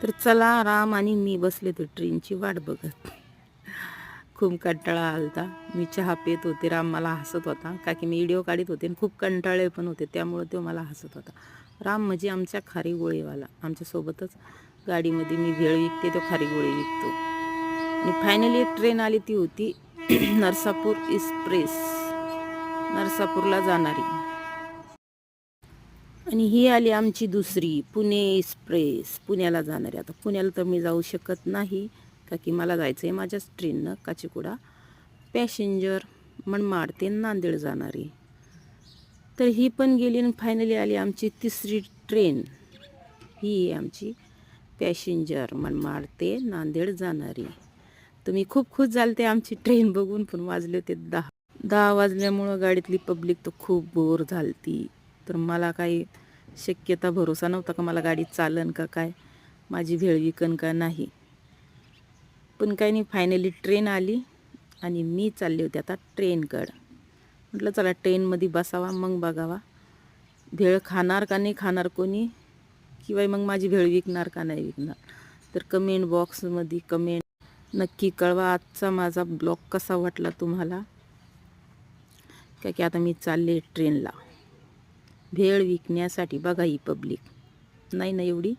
तर चला, राम आणि मी बसले तर ट्रेनची वाट बघत. खूप कंटाळा आलता. मी चहा पित होते, राम मला हसत होता का की मी व्हिडिओ काढत होते आणि खूप कंटाळे पण होते, त्यामुळे तो मला हसत होता. राम म्हणजे आमच्या खारी गोळीवाला, आमच्यासोबतच गाडीमध्ये मी भेळ विकते, तो खारी गोळी विकतो. आणि फायनली एक ट्रेन आली, ती होती नरसापूर एक्सप्रेस, नरसापूरला जाणारी. आणि ही आली आमची दुसरी पुणे एक्सप्रेस, पुण्याला जाणारी. आता पुण्याला तर मी जाऊ शकत नाही का की मला जायचं आहे माझ्याच ट्रेननं काचीकुडा पॅसेंजर मनमाड ते नांदेड जाणारी. तर ही पण गेली आणि फायनली आली आमची तिसरी ट्रेन. ही आहे आमची पॅसेंजर मनमाड ते नांदेड जाणारी. तर मी खूप खुश झाले ते आमची ट्रेन बघून, पण वाजले होते 10 वाजल्यामुळं गाडीतली पब्लिक तर खूप बोर झालती. तर मला काही शक्यता भरोसा नव्हता का मला गाडी चालन का काय, माझी भेळ विकन का नाही. पण काही नाही, फायनली ट्रेन आली आणि मी चालले होते आता ट्रेनकडं. म्हटलं चला ट्रेनमध्ये बसावा, मग बघावा भेळ खाणार का नाही खाणार कोणी, किंवा मग माझी भेळ विकणार का नाही विकणार. तर कमेंट बॉक्समध्ये कमेंट नक्की कळवा आजचा माझा ब्लॉग कसा वाटला तुम्हाला. का की आता मी चालले ट्रेनला भेळ विकण्यासाठी. बघा ही पब्लिक नाही ना एवढी.